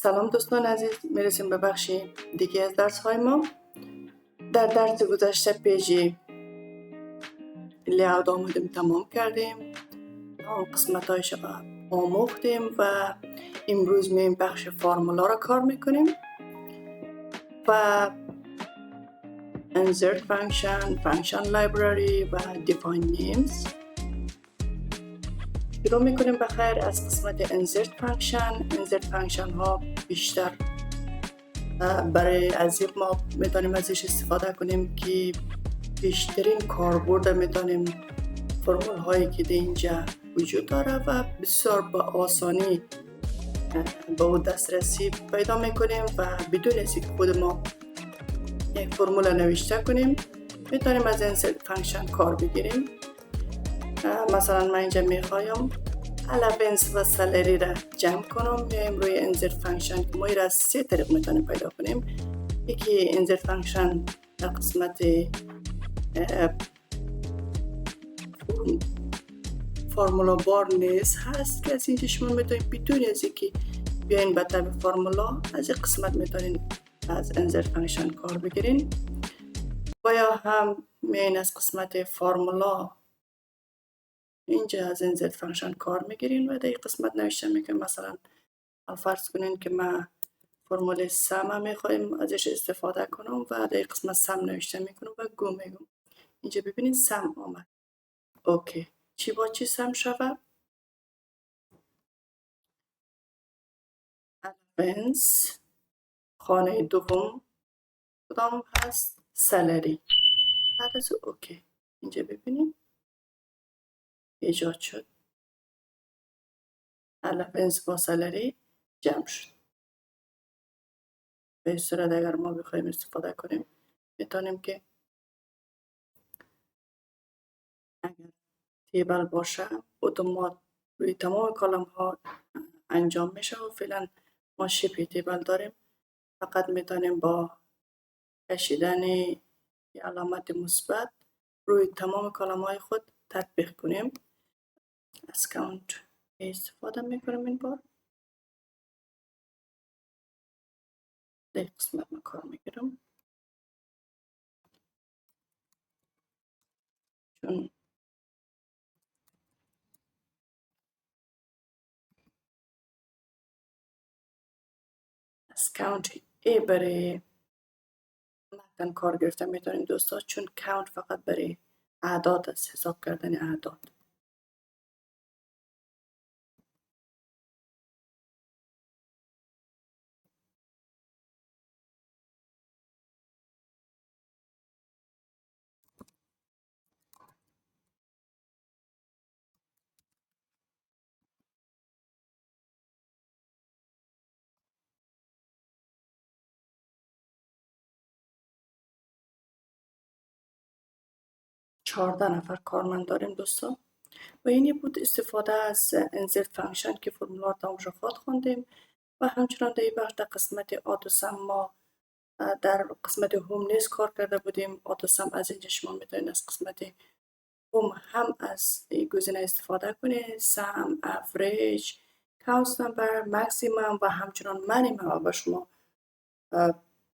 سلام دوستان عزیز، میرسیم به بخش دیگه از درس های ما. در درس گذشته پیج لیاوت آمودیم تمام کردیم، تمام قسمت هایش آموختیم و امروز میم بخش فارمولا را کار میکنیم و insert function, function library و define names شروع میکنیم. بخیر از قسمت insert function ها بیشتر برای ازیق ما میتونیم ازش استفاده کنیم که بیشترین کاربرد میتونیم فرمول هایی که در اینجا وجود داره و بسیار با آسانی به او دسترسی پیدا میکنیم و بدون از اینکه خود ما یک فرمول نوشته کنیم میتونیم از insert function کار بگیریم. مثلا من اینجا میخوایم allowance و salary را جمع کنم، میایم روی insert function که ما را از سه طریق میتونیم پیدا کنیم. یکی insert function در قسمت فارمولا بار نیز هست که از اینجا شما میتونید بدون از اینکه بیاین به تب فارمولا از این قسمت میتونید از insert function کار بگیرین و یا هم میاین از قسمت فارمولا اینجا از insert function کار میگیرین و در این قسمت نوشته میکنم. مثلا فرض کنین که من فرمول سم میخوایم ازش استفاده کنم و در این قسمت سم نوشته میکنم و گو میگم. اینجا ببینید سم آمد. اوکی، چی با چی سم شود؟ allowance، خانه دوم کدام هست؟ سالری. بعد از اوکی اینجا ببینیم ایجاد شد، allowance با سالری جمع شد. به این صورت اگر ما بخوایم استفاده کنیم میتونیم که اگر تیبل باشه اتومات روی تمام کالم ها انجام میشه و فعلا ما شبه تیبل داریم، فقط میتونیم با کشیدن علامت مثبت روی تمام کالم های خود تطبیق کنیم. از کانت استفاده میکنیم. این بار در قسمت ما کار میگیرم چون از کانت ای برای متن کار گرفته میتونیم دوستان، چون کانت فقط برای اعداد است، حساب کردن اعداد. چهارده نفر کارمند داریم دوستان و اینی بود استفاده از insert function که فرمولات مشخصات خوندیم و همچنان در این بخش در قسمت آتوسم ما در قسمت هوم نیز کار کرده بودیم. آتوسم از اینجا شما میتونید از قسمت هوم هم از این گزینه استفاده کنید، سم، افریج، کانس نمبر، مکسیمم و همچنان منیمم با شما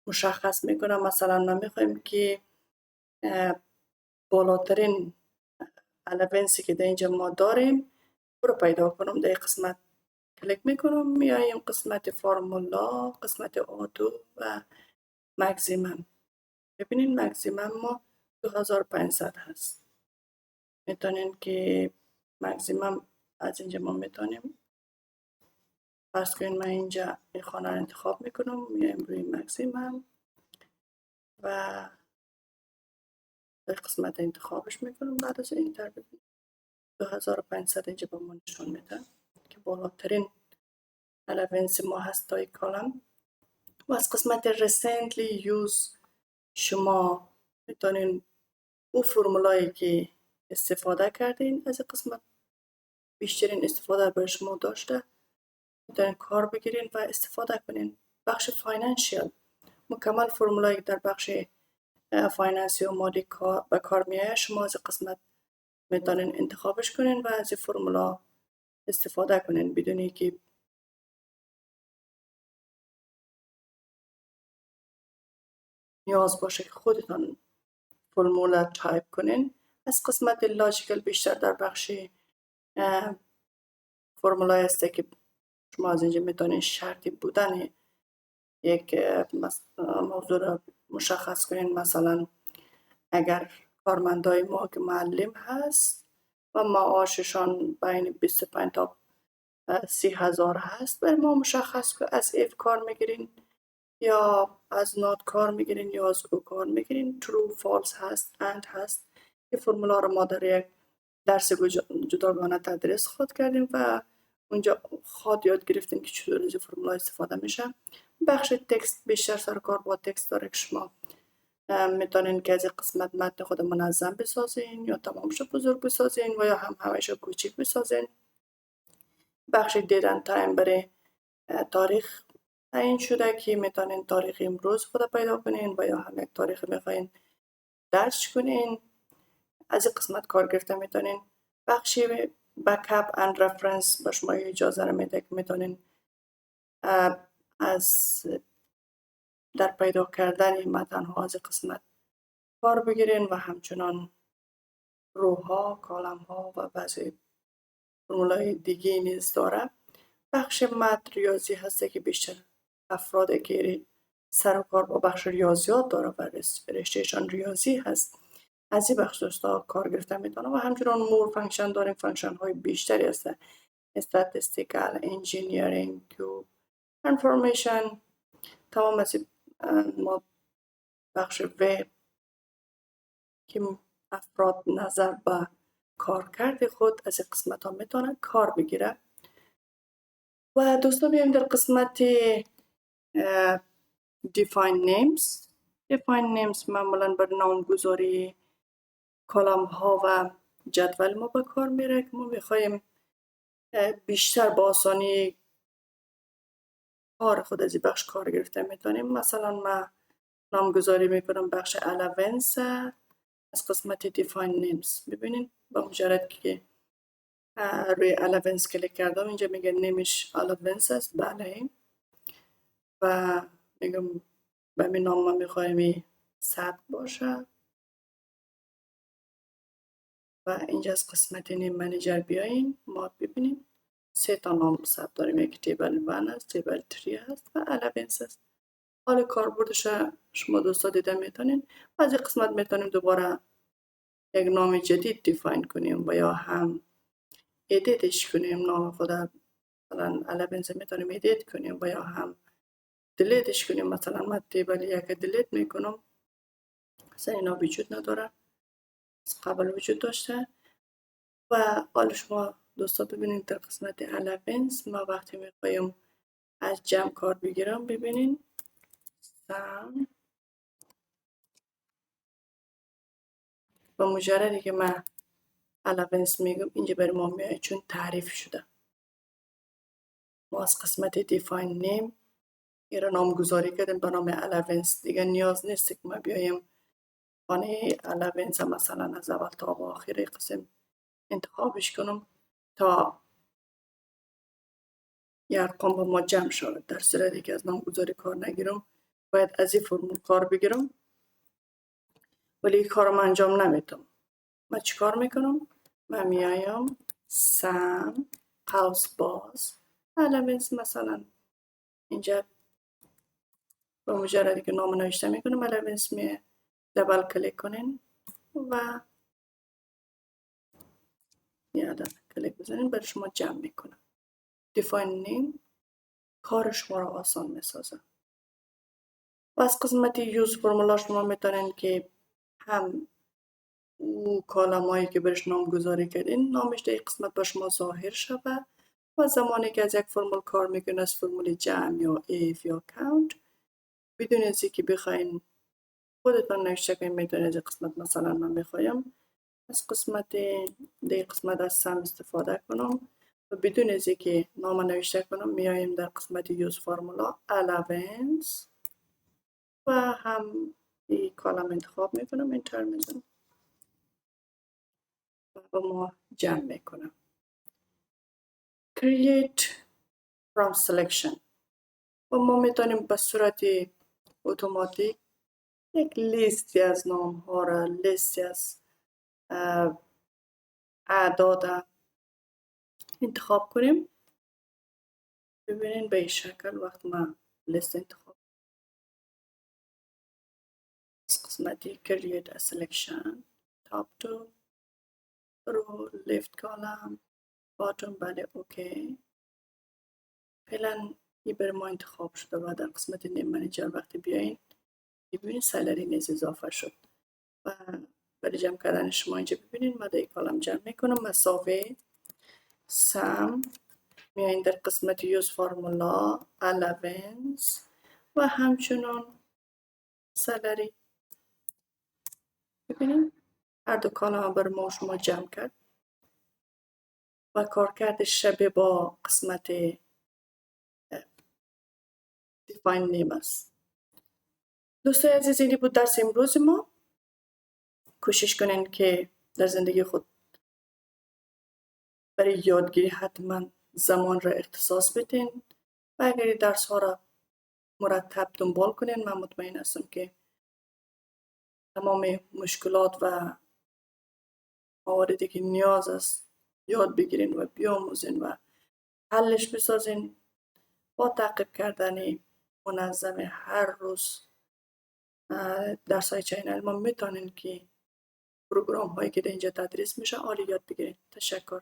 مشخص میکنم. مثلا ما میخوایم که بالاترین allowance که در اینجا ما داریم رو پیدا کنم. در قسمت کلیک میکنم، میایم قسمت فارمولا، قسمت آتو و مکسیمم. ببینید مکسیمم ما 2500 هست. میتونین که مکسیمم از اینجا ما میتونیم فرض کنین من اینجا این خانه رو انتخاب میکنم، میایم روی مکسیمم و در قسمت انتخابش میکنم. بعد از اینتر ببینید 2500 اینجا با ما نشون میده که بالاترین allowance ما هست تا یک کالم. و از قسمت recently use شما میتونین او فرمولایی که استفاده کردین از این قسمت بیشترین استفاده برای شما داشته میتونین کار بگیرین و استفاده کنین. بخش فاینانشیل مکمل فرمولایی در بخش فاینانسی و مالی به کار میایه شما از قسمت میتونین انتخابش کنین و از این فرمولا استفاده کنین بدون اینکه نیاز باشه که خودتان فرمولا تایپ کنین. از قسمت لاجیکل بیشتر در بخش فرمولای هسته که شما از اینجا میتونین شرطی بودن یک موضوع را مشخص کنین. مثلا اگر کارمندای ما که معلم هست و معاششان بین 25 تا 30,000 هست، برای ما مشخص که از اف کار میگیرین یا از نات کار میگیرین یا از او کار میگیرین. ترو فالس هست، اند هست. این فرمولا رو ما در یک درس جداگانه تدریس خود کردیم و اونجا خود یاد گرفتیم که چطور از فرمولا استفاده میشه. بخش تکست بیشتر سر کار با تکست داره که شما میتونین که از قسمت متن خود منظم بسازین یا تمامش بزرگ بسازین و یا هم همش کوچیک بسازین. بخش دیدن تایم برای تاریخ تعیین شده که میتونین تاریخ امروز خود پیدا کنین و یا هم یک تاریخ میخواین درج کنین. از این قسمت کار گرفته میتونین. بخش بکاپ اند رفرنس به شما اجازه میده که میتونین از در پیدا کردن متن ها از قسمت کار بگیرین و همچنان روها، کالم ها و بعضی فرمولای دیگه نیز داره. بخش متن ریاضی هسته که بیشتر افراد که سر و کار با بخش ریاضیات داره و رشتهشان ریاضی هست از این بخش دوستا کار گرفته میتونه. و همچنان مور فانکشن داریم، فانکشن های بیشتری هسته، استاتستیکال، انجینیرینگ، کیوب، انفورمیشن. تمام از ما بخش وب که افراد نظر به کارکرد خود از این قسمت ها میتونه کار بگیره. و دوستا بیایم در قسمت define names. define names معمولا بر نامگذاری کلام ها و جدول ما به کار میره که ما میخوایم بیشتر با آسانی کار خود از این بخش کار گرفته میتونیم. مثلا من نامگذاری میکنم بخش allowance از قسمت define names. ببینید با مجرد که روی allowance کلیک کردم اینجا میگه نمیش allowance است. بله و میگم به می نام ما میخوایم ثبت باشه و اینجا از قسمت نیم منیجر بیاییم ما ببینیم 3 تا نام ثبت داریم. یک تیبل 1 است، تیبل 3 هست و allowance است. حال کاربردش شما دوستا دیده میتونین. و از این قسمت میتونیم دوباره یک نام جدید دیفاین کنیم و یا هم ادیتش کنیم. نام خود مثلا allowance میتونیم ادیت کنیم و یا هم دلیتش کنیم. مثلا من تیبل 1 دلیت میکنم، مثلا اینا وجود نداره، قبل وجود داشته. و حالا شما دوستا ببینید در قسمت allowance ما وقتی میخوایم از جمع کار بگیرم ببینین سم با مجردی که من allowance میگم اینجا برای ما میاد چون تعریف شده. ما از قسمت define name این را نامگذاری کردیم به نام allowance. دیگه نیاز نیست که ما بیایم خانه allowance مثلا از اول تا با آخر قسم انتخابش کنم تا یه ارقام با ما جمع شود. در صورتی که از نامگذاری کار نگیرم باید از این فرمول کار بگیرم ولی این کارم انجام نمیتم. من چی کار میکنم؟ من میایم سم قوس باز allowance مثلا اینجا با مجردی که نام نوشته میکنم allowance می دبل کلیک کنین و یادم کلیک بزنین برای شما جمع میکنم. define name کار شما را آسان میسازه. و از قسمت یوز فرمولا شما میتونین که هم او کالمایی که برش نامگذاری کردین نامش در قسمت با شما ظاهر شده و زمانی که از یک فرمول کار میکنین از فرمول جمع یا ایف یا کاونت بدون از که بخواین خودتان نوشته کنین میتونین از قسمت مثلا من بخوایم از قسمت در قسمت از سم استفاده کنم و بدون از که نام نوشته کنم میایم در قسمت یوز فرمولا allowance و هم این کالم انتخاب میکنم انتر میزنم و با ما جمع میکنم. create from selection و ما میتونیم به صورت اتوماتیک یک لیستی از نام ها را، لیستی از اعداد انتخاب کنیم. ببینین به این شکل وقت ما لیست انتخاب از قسمتی create a selection top to رو left column bottom بله اوکی. فعلا این بر ما انتخاب شده و در قسمت نیم منیجر وقتی بیاین ببینید سالری نیز اضافه شد و برای جمع کردن شما اینجا ببینید ما در این کالم جمع میکنم مساوی سم میایین در قسمت یوز فارمولا allowance و همچنان سالری. ببینید هر دو کالم بر ما شما جمع کرد و کارکرد شبیه با قسمت define name است. دوستان عزیز این بود درس امروز ما. کوشش کنین که در زندگی خود برای یادگیری حتما زمان را اختصاص بدین و اگر درس ها را مرتب دنبال کنین من مطمئن هستم که تمام مشکلات و مواردی که نیاز است یاد بگیرین و بیاموزین و حلش بسازین با تعقیب کردن منظم هر روز درس های چینل ما میتونین که پروگرام هایی که در اینجا تدریس میشه عالی یاد بگیرین. تشکر.